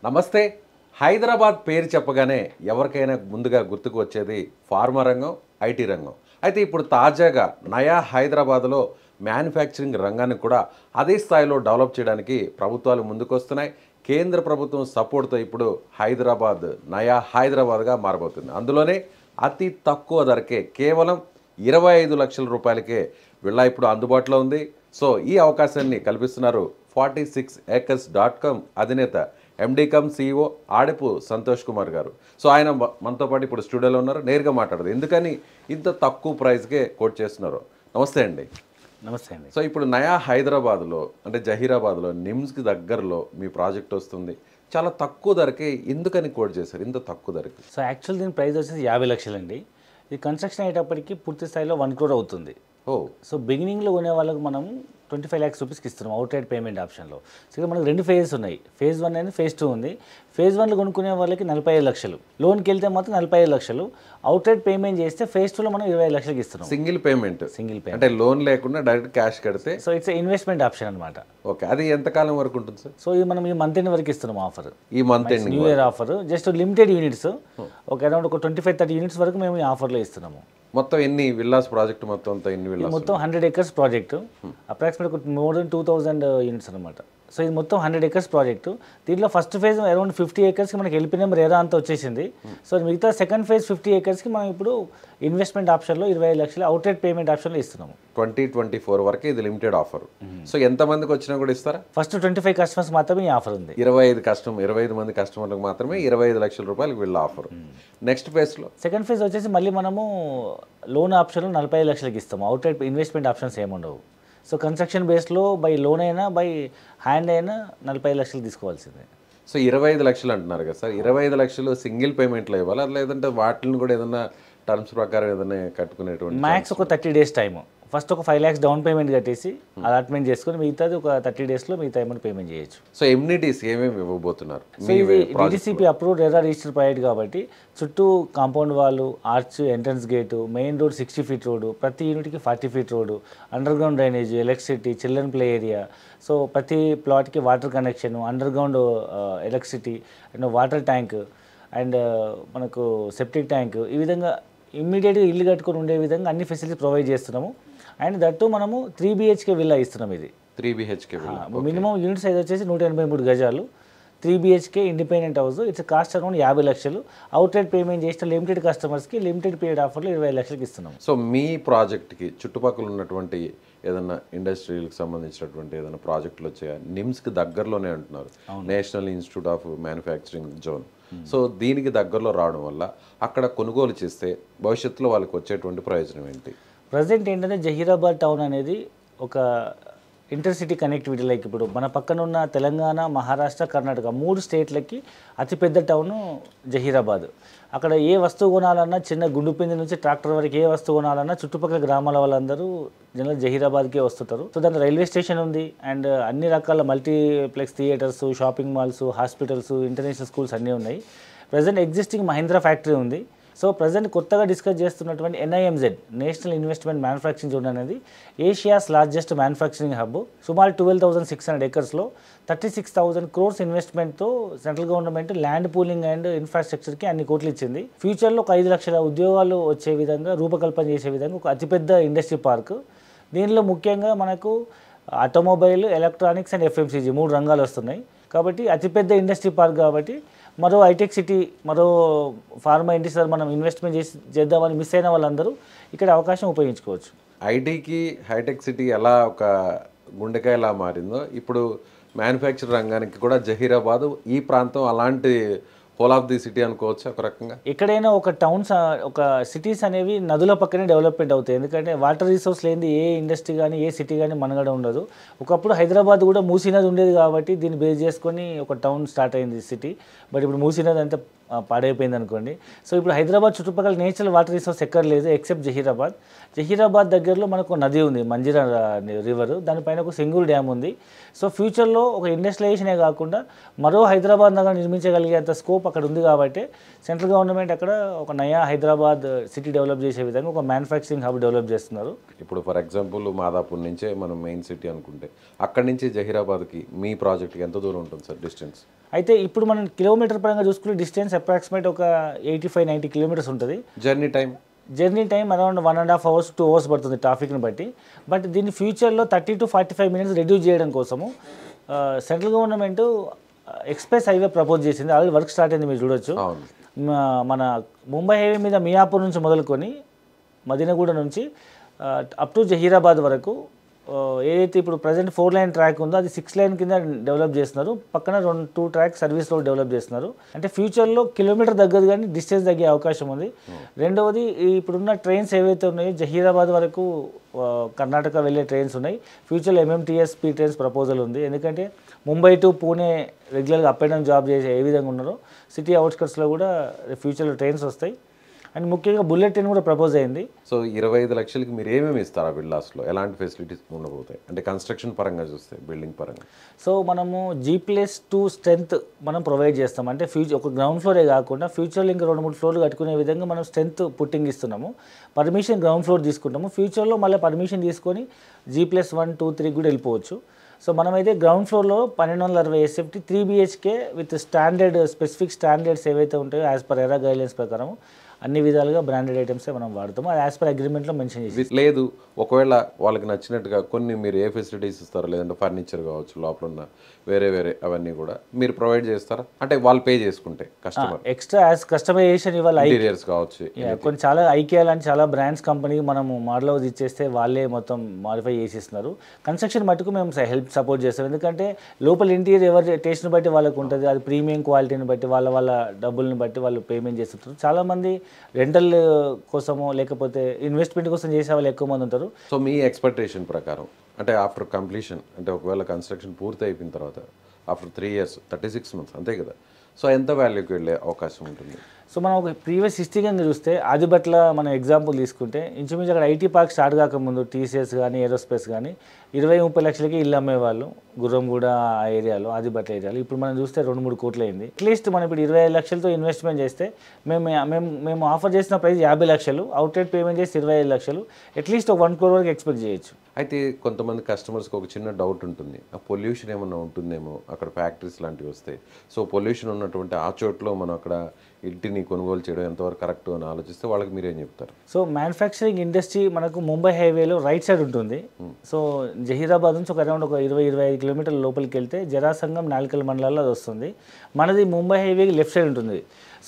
నమస్తే. హైదరాబాద్ పేరు చెప్పగానే ఎవరికైనా ముందుగా గుర్తుకు వచ్చేది ఫార్మా రంగం, ఐటీ రంగం. అయితే ఇప్పుడు తాజాగా నయా హైదరాబాద్లో మ్యానుఫ్యాక్చరింగ్ రంగాన్ని కూడా అదే స్థాయిలో డెవలప్ చేయడానికి ప్రభుత్వాలు ముందుకొస్తున్నాయి. కేంద్ర ప్రభుత్వం సపోర్ట్తో ఇప్పుడు హైదరాబాద్ నయా హైదరాబాద్గా మారబోతుంది. అందులోనే అతి తక్కువ ధరకే కేవలం 25 లక్షల రూపాయలకే విల్లా ఇప్పుడు అందుబాటులో ఉంది. సో ఈ అవకాశాన్ని కల్పిస్తున్నారు 46acres.com అధినేత ఎండి కమ్ సిఇఓ ఆడపు సంతోష్ కుమార్ గారు. సో ఆయన మనతో పాటు ఇప్పుడు స్టూడియోలో ఉన్నారు. నేరుగా మాట్లాడదు ఎందుకని ఇంత తక్కువ ప్రైస్కే కోట్ చేస్తున్నారు. నమస్తే అండి. నమస్తే అండి. సో ఇప్పుడు నయా హైదరాబాద్లో అంటే జహీరాబాద్లో నిమ్స్కి దగ్గరలో మీ ప్రాజెక్ట్ వస్తుంది. చాలా తక్కువ ధరకే ఎందుకని కోట్ చేశారు ఇంత తక్కువ ధరకి? సో యాక్చువల్ దీని ప్రైస్ వచ్చేసి 50 లక్షలు అండి. ఇది కన్స్ట్రక్షన్ అయ్యేటప్పటికి పూర్తి స్థాయిలో 1 crore అవుతుంది. సో బిగినింగ్లో కొనే వాళ్ళకి మనం 25 lakhs రూపీస్కి ఇస్తున్నాం అవుట్ రైట్ పేమెంట్ ఆప్షన్లో. సో ఇక్కడ మనకు 2 phases ఉన్నాయి. phase 1 అండ్ phase 2 ఉంది. phase 1లో కొనుక్కునే వాళ్ళకి 45 లక్షలు, లోన్కి వెళ్తే మాత్రం 45 లక్షలు, అవుట్ రైట్ పేమెంట్ చేస్తే phase 2లో మనం 25 లక్షలకి ఇస్తున్నాం. సింగిల్ పేమెంట్ అంటే లోన్ లేకుండా డైరెక్ట్ క్యాష్ కడితే. సో ఇట్స్ ఇన్వెస్ట్మెంట్ ఆప్షన్ అనమాట. ఓకే, అది ఎంతకాలం వరకు ఉంటుంది సార్? సో ఇది మనం ఈ మంత్ ఎండ్ వరకు ఇస్తున్నాం ఆఫర్. ఈ month end new year offer. Just limited units, ఒక అరౌండ్ ఒక 25-30 యూనిట్స్ వరకు మేము ఈ ఆఫర్లో ఇస్తున్నాము. మొత్తం ఎన్ని విల్లాస్ ప్రాజెక్ట్ మొత్తం అంతా ఎన్ని విల్లాస్? మొత్తం 100 acres project, approximate more than 2000 units అనమాట. సో ఇది మొత్తం 100 acres ప్రాజెక్టు. దీంట్లో ఫస్ట్ ఫేజ్ అరౌండ్ 50 acresకి మనకి ఎల్పీ నెంబర్ ఏరా అంతా వచ్చేసింది. సో మిగతా సెకండ్ ఫేజ్ 50 acresకి మనం ఇప్పుడు ఇన్వెస్ట్మెంట్ ఆప్షన్లో 25 లక్షలు అవుట్ రైట్ పేమెంట్ ఆప్షన్లో ఇస్తున్నాము. 2024 వరకు ఇది లిమిటెడ్ ఆఫర్. సో ఎంతమందికి వచ్చినా కూడా ఇస్తారా? ఫస్ట్ 25 customers మాత్రమే ఈ ఆఫర్ ఉంది. 25 మంది కస్టమర్లకు మాత్రమే 25 లక్షల రూపాయలకు వీళ్ళ ఆఫర్. నెక్స్ట్ ఫేజ్లో సెకండ్ ఫేజ్ వచ్చేసి మళ్ళీ మనము లోన్ ఆప్షన్లో 45 లక్షలకి ఇస్తాము. అవుట్ రైట్ ఇన్వెస్ట్మెంట్ ఆప్షన్స్ ఏముండవు. సో కన్స్ట్రక్షన్ బేస్లో బై లోన్ అయినా బై హ్యాండ్ అయినా 45 లక్షలు తీసుకోవాల్సిందే. సో 25 లక్షలు అంటున్నారు కదా సార్, 25 లక్షలు సింగిల్ పేమెంట్లో ఇవ్వాలి, లేదంటే వాటిని కూడా ఏదైనా టర్మ్స్ ప్రకారం ఏదైనా కట్టుకునేటువంటి? మ్యాక్స్ ఒక 30 days టైము. ఫస్ట్ ఒక 5 lakhs డౌన్ పేమెంట్ కట్టేసి అలాట్మెంట్ చేసుకుని మిగతాది ఒక 30 daysలో మిగతా అమౌంట్ పేమెంట్ చేయొచ్చు. సో ఎమ్యూనిటీస్ ఏమేమి ఇవ్వబోతున్నారు? సో ఇది DTCP approved RERA register project కాబట్టి చుట్టూ కాంపౌండ్ వాళ్ళు, arch, entrance gate, main road 60 feet road, ప్రతి యూనిట్కి 40 feet road, underground drainage, electricity, children play area. So ప్రతి ప్లాట్కి water connection, underground electricity and water tank and మనకు septic tank, ఈ విధంగా ఇమ్మీడియట్గా ఇల్లు కట్టుకొని ఉండే విధంగా అన్ని ఫెసిలిటీస్ ప్రొవైడ్ చేస్తున్నాము. అండ్ దట్టు మనము 3 BHK విల్లా ఇస్తున్నాం. ఇది 3 BHK villa. Minimum unit size వచ్చేసి 183 గజాలు, 3 BHK independent house. It's cost around 50 లక్షలు. అవుట్ రైట్ పేమెంట్ చేసిన లిమిటెడ్ కస్టమర్స్కి లిమిటెడ్ పీరియడ్ ఆఫర్లో 25 లక్షలకి ఇస్తున్నాం. సో మీ ప్రాజెక్ట్కి చుట్టుపక్కల ఉన్నటువంటి ఏదైనా ఇండస్ట్రీలకు సంబంధించినటువంటి ఏదైనా ప్రాజెక్టులు వచ్చాయా? నిమ్స్కి దగ్గరలోనే అంటున్నారు, national institute of manufacturing zone. So దీనికి దగ్గరలో రావడం వల్ల అక్కడ కొనుగోలు చేస్తే భవిష్యత్తులో వాళ్ళకి వచ్చేటువంటి ప్రయోజనం ఏంటి? ప్రజెంట్ ఏంటంటే జహీరాబాద్ టౌన్ అనేది ఒక ఇంటర్సిటీ కనెక్టివిటీ. లైక్ ఇప్పుడు మన పక్కన ఉన్న తెలంగాణ, మహారాష్ట్ర, కర్ణాటక 3 స్టేట్లకి అతిపెద్ద టౌను జహీరాబాద్. అక్కడ ఏ వస్తువు కొనాలన్నా, చిన్న గుండుపిండి నుంచి ట్రాక్టర్ వరకు ఏ వస్తువు కొనాలన్నా చుట్టుపక్కల గ్రామాల వాళ్ళందరూ జనరల్ జహీరాబాద్కే వస్తుంటారు. సో దాంట్లో రైల్వే స్టేషన్ ఉంది అండ్ అన్ని రకాల multiplex theatres, shopping malls, hospitals, international schools అన్నీ ఉన్నాయి. ప్రజెంట్ ఎగ్జిస్టింగ్ మహీంద్రా ఫ్యాక్టరీ ఉంది. సో ప్రజెంట్ కొత్తగా డిస్కస్ చేస్తున్నటువంటి NIMZ national investment manufacturing zone అనేది ఏషియాస్ లార్జెస్ట్ మ్యానుఫ్యాక్చరింగ్ హబ్. సుమారు 12,600 acresలో 36,000 crores ఇన్వెస్ట్మెంట్తో central government land pooling and ఇన్ఫ్రాస్ట్రక్చర్కి అన్ని కోట్లు ఇచ్చింది. ఫ్యూచర్లో ఒక 5 లక్షల ఉద్యోగాలు వచ్చే విధంగా రూపకల్పన చేసే విధంగా ఒక అతిపెద్ద ఇండస్ట్రీ పార్క్. దీనిలో ముఖ్యంగా మనకు ఆటోమొబైల్, ఎలక్ట్రానిక్స్ అండ్ FMCG 3 రంగాలు వస్తున్నాయి. కాబట్టి అతిపెద్ద ఇండస్ట్రీ పార్క్ కాబట్టి మరో హైటెక్ సిటీ, మరో ఫార్మా ఇండస్ట్రీ మనం ఇన్వెస్ట్మెంట్ చేద్దామని మిస్ అయిన వాళ్ళందరూ ఇక్కడ అవకాశం ఉపయోగించుకోవచ్చు. ఐటీకి హైటెక్ సిటీ ఎలా ఒక గుండెకాయలా మారిందో ఇప్పుడు మ్యానుఫ్యాక్చర్ రంగానికి కూడా జహీరాబాద్ ఈ ప్రాంతం అలాంటి హోల్ ఆఫ్ ది సిటీ అనుకోవచ్చు ఒక రకంగా. ఎక్కడైనా ఒక టౌన్స్, ఒక సిటీస్ అనేవి నదుల పక్కనే డెవలప్మెంట్ అవుతాయి. ఎందుకంటే వాటర్ రిసోర్స్ లేనిది ఏ ఇండస్ట్రీ కానీ ఏ సిటీ కానీ మనగడ ఉండదు. ఒకప్పుడు హైదరాబాద్ కూడా మూసీ నది ఉండేది కాబట్టి దీన్ని బేస్ చేసుకొని ఒక టౌన్ స్టార్ట్ అయింది సిటీ. బట్ ఇప్పుడు మూసీ నది అంతా పాడైపోయింది అనుకోండి. సో ఇప్పుడు హైదరాబాద్ చుట్టుపక్కల నేచురల్ వాటర్ రిసోర్స్ ఎక్కడ లేదు ఎక్సెప్ట్ జహీరాబాద్. జహీరాబాద్ దగ్గరలో మనకు నది ఉంది, మంజీరా రివర్. దానిపైన ఒక సింగూర్ డ్యామ్ ఉంది. సో ఫ్యూచర్లో ఒక ఇండస్ట్రియలైజేషనే కాకుండా మరో హైదరాబాద్ నగరం నిర్మించగలిగేంత స్కోప్ అక్కడ ఉంది కాబట్టి సెంట్రల్ గవర్నమెంట్ అక్కడ ఒక నయా హైదరాబాద్ సిటీ డెవలప్ చేసే విధంగా ఒక మ్యానుఫ్యాక్చరింగ్ హబ్ డెవలప్ చేస్తున్నారు. ఇప్పుడు ఫర్ ఎగ్జాంపుల్ మాదాపూర్ నుంచే మనం మెయిన్ సిటీ అనుకుంటే అక్కడి నుంచి జహీరాబాద్కి మీ ప్రాజెక్ట్కి ఎంత దూరం ఉంటుంది సార్ డిస్టెన్స్? అయితే ఇప్పుడు మనం కిలోమీటర్ పరంగా చూసుకుంటే డిస్టెన్స్ అప్రాక్సిమేట్ ఒక 85-90 కిలోమీటర్స్ ఉంటుంది. Journey time around 1.5 hours 2 hours పడుతుంది ట్రాఫిక్ని బట్టి. బట్ దీన్ని ఫ్యూచర్లో 30 to 45 minutes రెడ్యూస్ చేయడం కోసము central government express highway propose చేసింది. ఆల్రెడీ వర్క్ స్టార్ట్ అయింది, మీరు చూడొచ్చు. మన ముంబై హైవే మీద మియాపూర్ నుంచి మొదలుకొని మదీనగూడ నుంచి అప్ టు జహీరాబాద్ వరకు ఏదైతే ఇప్పుడు ప్రజెంట్ 4 lane ట్రాక్ ఉందో అది 6 lane కింద డెవలప్ చేస్తున్నారు. పక్కన 2 track సర్వీస్ రోడ్ డెవలప్ చేస్తున్నారు. అంటే ఫ్యూచర్లో కిలోమీటర్ తగ్గదు కానీ డిస్టెన్స్ తగ్గే అవకాశం ఉంది. రెండవది ఇప్పుడున్న ట్రైన్స్ ఏవైతే ఉన్నాయో జహీరాబాద్ వరకు కర్ణాటక వెళ్ళే ట్రైన్స్ ఉన్నాయి. ఫ్యూచర్లో MMTS స్పీడ్ ట్రైన్స్ ప్రపోజల్ ఉంది. ఎందుకంటే ముంబై టు పూణే రెగ్యులర్గా అప్ అండ్ డౌన్ జాబ్ చేసే ఏ విధంగా ఉన్నారో సిటీ అవుట్స్కట్స్లో కూడా ఫ్యూచర్లో ట్రైన్స్ వస్తాయి. అండ్ ముఖ్యంగా బుల్లెట్ ట్రైన్ కూడా ప్రపోజ్ అయింది. సో 25 లక్షలకి మీరు ఏమేమి ఇస్తారా విల్లాస్లో? ఎలాంటి ఫెసిలిటీస్ ఉండబోతాయి అంటే కన్స్ట్రక్షన్ పరంగా చూస్తే, బిల్డింగ్ పరంగా? సో మనము G+2 స్ట్రెంత్ మనం ప్రొవైడ్ చేస్తాం. అంటే ఒక గ్రౌండ్ ఫ్లోరే కాకుండా ఫ్యూచర్లో ఇంకా 2-3 ఫ్లోర్లు కట్టుకునే విధంగా మనం స్ట్రెంత్ పుట్టింగ్ ఇస్తున్నాము. పర్మిషన్ గ్రౌండ్ ఫ్లోర్ తీసుకుంటాము. ఫ్యూచర్లో మళ్ళీ పర్మిషన్ తీసుకొని G+1, 2, 3 కూడా వెళ్ళిపోవచ్చు. సో మనమైతే గ్రౌండ్ ఫ్లోర్లో 1260 SFT 3 BHK with standard specific standards ఏవైతే ఉంటాయో యాజ్ పర్ ఎరా గైడ్లైన్స్ ప్రకారం అన్ని విధాలుగా బ్రాండెడ్ ఐటమ్సే మనం వాడతాము. అది యాజ్ పర్ అగ్రిమెంట్లో మెన్షన్ చేసి. లేదు ఒకవేళ వాళ్ళకి నచ్చినట్టుగా కొన్ని మీరు ఏ ఫెసిలిటీస్ ఇస్తారో, లేదంటే ఫర్నిచర్ కావచ్చు, లోపల ఉన్న వేరే అవన్నీ కూడా మీరు ప్రొవైడ్ చేస్తారా? అంటే వాళ్ళు పే చేసుకుంటే కస్టమర్ ఎక్స్ట్రా యాజ్ కస్టమైజేషన్ ఇవ్వాలి. ఇంటీరియర్స్ కావచ్చు, కొన్ని చాలా ఐకియా లాంటి చాలా బ్రాండ్స్ కంపెనీకి మనము మోడల్ హౌస్ ఇచ్చేస్తే వాళ్ళే మొత్తం మాడిఫై చేసిస్తున్నారు. కన్స్ట్రక్షన్ మటుకు మేము హెల్ప్ సపోర్ట్ చేస్తాం. ఎందుకంటే లోపల ఇంటీరియర్ ఎవరి టేస్ట్ని బట్టి వాళ్ళకు ఉంటుంది. అది ప్రీమియం క్వాలిటీని బట్టి వాళ్ళ డబ్బుల్ని బట్టి వాళ్ళు పేమెంట్ చేస్తుంటారు. చాలామంది రెంటల్ కోసమో లేకపోతే ఇన్వెస్ట్మెంట్ కోసం చేసే వాళ్ళు ఎక్కువ మంది ఉంటారు. సో మీ ఎక్స్పెక్టేషన్ ప్రకారం అంటే ఆఫ్టర్ కంప్లీషన్, అంటే ఒకవేళ కన్స్ట్రక్షన్ పూర్తి అయిపోయిన తర్వాత ఆఫ్టర్ 3 years 36 months అంతే కదా, సో ఎంత వాల్యూకి వెళ్ళే అవకాశం ఉంటుంది? సో మనం ఒక ప్రీవియస్ హిస్టరీ కనుక చూస్తే ఆదిబట్ల మనం ఎగ్జాంపుల్ తీసుకుంటే ఇంచుమించు అక్కడ ఐటీ పార్క్ స్టార్ట్ కాకముందు TCS కానీ ఏరోస్పేస్ కానీ 20-30 లక్షలకి ఇల్లు అమ్మేవాళ్ళు గుర్రంగూడ ఆ ఏరియాలో, ఆదిబట్ల ఏరియాలో. ఇప్పుడు మనం చూస్తే 2-3 కోట్లు అయింది. అట్లీస్ట్ మనం ఇప్పుడు 25 లక్షలతో ఇన్వెస్ట్మెంట్ చేస్తే మేము ఆఫర్ చేసిన ప్రైస్ 50 లక్షలు, అవుట్లెట్ పేమెంట్ చేసి 25 లక్షలు, అట్లీస్ట్ 1 crore వరకు ఎక్స్పెక్ట్ చేయొచ్చు. అయితే కొంతమంది కస్టమర్స్కి ఒక చిన్న డౌట్ ఉంటుంది, ఆ పొల్యూషన్ ఏమన్నా ఉంటుందేమో అక్కడ ఫ్యాక్టరీస్ లాంటివి వస్తాయి. సో పొల్యూషన్ ఉన్నటువంటి ఆ చోట్లో మనం అక్కడ ఇంటిని కొనుగోలు చేయడం ఎంతవరకు కరెక్ట్ అని ఆలోచిస్తే వాళ్ళకి మీరేం చెప్తారు? సో మ్యానుఫ్యాక్చరింగ్ ఇండస్ట్రీ మనకు ముంబై హైవేలో రైట్ సైడ్ ఉంటుంది. సో జహీరాబాద్ నుంచి ఒక అరౌండ్ ఒక 20-25 కిలోమీటర్ల లోపలికి వెళ్తే జరాసంగం, నాల్కల్ మండలాల్లో అది వస్తుంది. మనది ముంబై హైవేకి లెఫ్ట్ సైడ్ ఉంటుంది.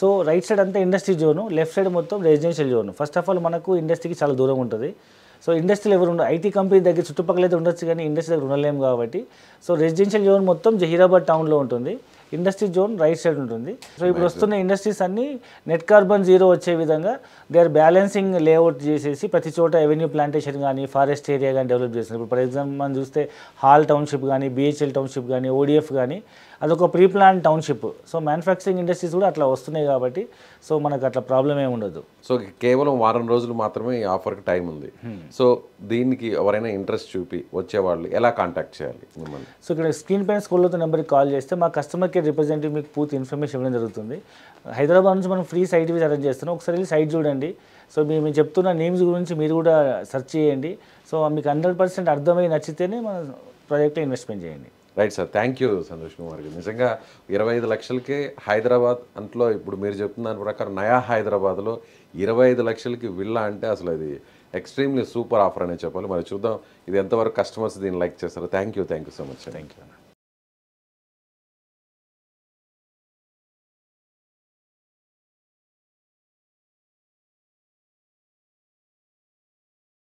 సో రైట్ సైడ్ అంతా ఇండస్ట్రీ జోను, లెఫ్ట్ సైడ్ మొత్తం residential zone. First of all మనకు ఇండస్ట్రీకి చాలా దూరం ఉంటుంది. సో ఇండస్ట్రీలు ఎవరు ఉండవు, ఐటీ కంపెనీ దగ్గర చుట్టుపక్కల అయితే ఉండొచ్చు కానీ ఇండస్ట్రీ దగ్గర ఉండలేము కాబట్టి. సో రెసిడెన్షియల్ జోన్ మొత్తం జహీరాబాద్ టౌన్లో ఉంటుంది. ఇండస్ట్రీ జోన్ రైట్ సైడ్ ఉంటుంది. సో ఇప్పుడు వస్తున్న ఇండస్ట్రీస్ అన్నీ నెట్ కార్బన్ 0 వచ్చే విధంగా దే ఆర్ బ్యాలెన్సింగ్ లేఅవుట్ చేసేసి ప్రతి చోట ఎవెన్యూ ప్లాంటేషన్ కానీ ఫారెస్ట్ ఏరియా కానీ డెవలప్ చేస్తున్నారు. ఇప్పుడు ఫర్ ఎగ్జాంపుల్ మనం చూస్తే హాల్ టౌన్షిప్ కానీ, BHL టౌన్షిప్ కానీ, ODF కానీ అదొక pre plan township. So manufacturing industries కూడా అట్లా వస్తున్నాయి కాబట్టి సో మనకు అట్లా ప్రాబ్లం ఏమి ఉండదు. సో కేవలం వారం రోజులు మాత్రమే ఈ ఆఫర్కి టైం ఉంది. సో దీనికి ఎవరైనా ఇంట్రెస్ట్ చూపి వచ్చేవాళ్ళు ఎలా కాంటాక్ట్ చేయాలి మిమ్మల్ని? సో ఇక్కడ స్క్రీన్ పైన స్కూల్ అవుతున్న నెంబర్కి కాల్ చేస్తే మా కస్టమర్ కేర్ రిప్రజెంటేటివ్ మీకు పూర్తి ఇన్ఫర్మేషన్ ఇవ్వడం జరుగుతుంది. హైదరాబాద్ నుంచి మనం ఫ్రీ సైట్ విజిట్ అరేంజ్ చేస్తున్నాం. ఒకసారి వెళ్ళి సైట్ చూడండి. సో మేము చెప్తున్న నేమ్స్ గురించి మీరు కూడా సెర్చ్ చేయండి. సో మీకు 100% అర్థమై నచ్చితేనే మన ప్రాజెక్ట్లో ఇన్వెస్ట్మెంట్ చేయండి. Right sir, thank you Santosh Kumar గారు. నిజంగా 25 లక్షలకే హైదరాబాద్ అంతలో ఇప్పుడు మీరు చెప్తున్న దాని ప్రకారం నయా హైదరాబాద్లో 25 లక్షలకి విల్లా అంటే అసలు అది ఎక్స్ట్రీమ్లీ సూపర్ ఆఫర్ అనే చెప్పాలి. మరి చూద్దాం ఇది ఎంతవరకు కస్టమర్స్ దీన్ని లైక్ చేస్తారు. Thank you so much. Thank you.